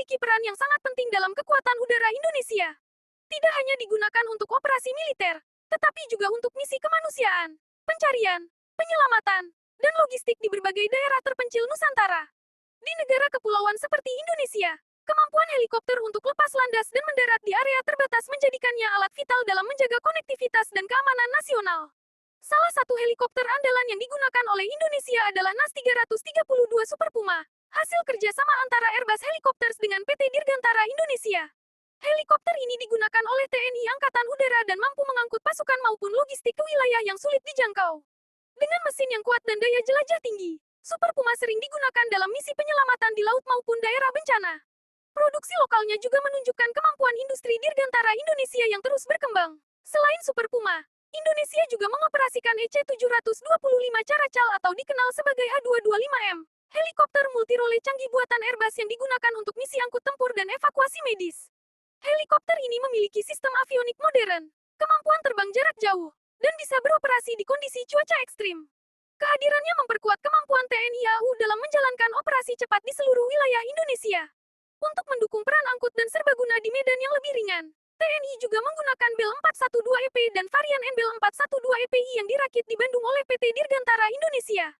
memiliki peran yang sangat penting dalam kekuatan udara Indonesia. Tidak hanya digunakan untuk operasi militer, tetapi juga untuk misi kemanusiaan, pencarian, penyelamatan, dan logistik di berbagai daerah terpencil Nusantara. Di negara kepulauan seperti Indonesia, kemampuan helikopter untuk lepas landas dan mendarat di area terbatas menjadikannya alat vital dalam menjaga konektivitas dan keamanan nasional. Salah satu helikopter andalan yang digunakan oleh Indonesia adalah NAS 332 Super Puma, hasil kerjasama antara Airbus Helicopters dengan PT Dirgantara Indonesia. Helikopter ini digunakan oleh TNI Angkatan Udara dan mampu mengangkut pasukan maupun logistik ke wilayah yang sulit dijangkau. Dengan mesin yang kuat dan daya jelajah tinggi, Super Puma sering digunakan dalam misi penyelamatan di laut maupun daerah bencana. Produksi lokalnya juga menunjukkan kemampuan industri Dirgantara Indonesia yang terus berkembang. Selain Super Puma, Indonesia juga mengoperasikan EC-725 Caracal atau dikenal sebagai H225M, helikopter multirole canggih buatan Airbus yang digunakan untuk misi angkut tempur dan evakuasi medis. Helikopter ini memiliki sistem avionik modern, kemampuan terbang jarak jauh, dan bisa beroperasi di kondisi cuaca ekstrim. Kehadirannya memperkuat kemampuan TNI AU dalam menjalankan operasi cepat di seluruh wilayah Indonesia. Untuk mendukung peran angkut dan serbaguna di medan yang lebih ringan, TNI juga menggunakan Bel 412EP dan varian NBel 412EPI yang dirakit di Bandung oleh PT Dirgantara Indonesia.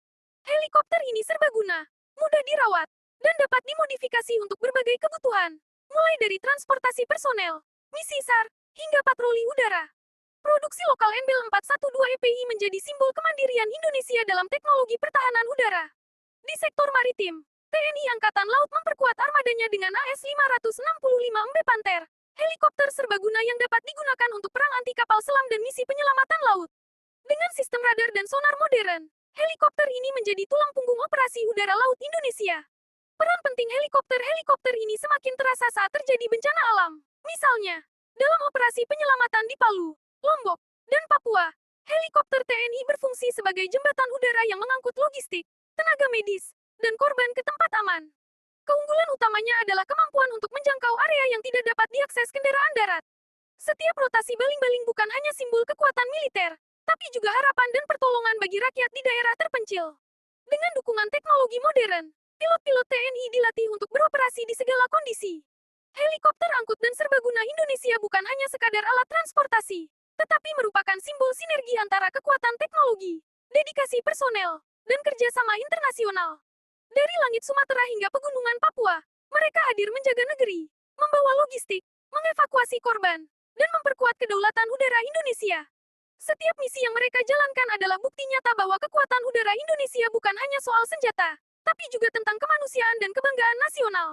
Helikopter ini serbaguna, mudah dirawat, dan dapat dimodifikasi untuk berbagai kebutuhan, mulai dari transportasi personel, misi SAR, hingga patroli udara. Produksi lokal NBel 412EPI menjadi simbol kemandirian Indonesia dalam teknologi pertahanan udara. Di sektor maritim, TNI Angkatan Laut memperkuat armadanya dengan AS-565MB Panther, helikopter serbaguna yang dapat digunakan untuk perang anti kapal selam dan misi penyelamatan laut. Dengan sistem radar dan sonar modern, helikopter ini menjadi tulang punggung operasi udara laut Indonesia. Peran penting helikopter ini semakin terasa saat terjadi bencana alam. Misalnya, dalam operasi penyelamatan di Palu, Lombok, dan Papua, helikopter TNI berfungsi sebagai jembatan udara yang mengangkut logistik, tenaga medis, dan korban ke tempat aman. Keunggulan utamanya adalah kemampuan untuk menjangkau area yang tidak dapat diakses kendaraan darat. Setiap rotasi baling-baling bukan hanya simbol kekuatan militer, tapi juga harapan dan pertolongan bagi rakyat di daerah terpencil. Dengan dukungan teknologi modern, pilot-pilot TNI dilatih untuk beroperasi di segala kondisi. Helikopter angkut dan serbaguna Indonesia bukan hanya sekadar alat transportasi, tetapi merupakan simbol sinergi antara kekuatan teknologi, dedikasi personel, dan kerjasama internasional. Dari langit Sumatera hingga pegunungan Papua, mereka hadir menjaga negeri, membawa logistik, mengevakuasi korban, dan memperkuat kedaulatan udara Indonesia. Setiap misi yang mereka jalankan adalah bukti nyata bahwa kekuatan udara Indonesia bukan hanya soal senjata, tapi juga tentang kemanusiaan dan kebanggaan nasional.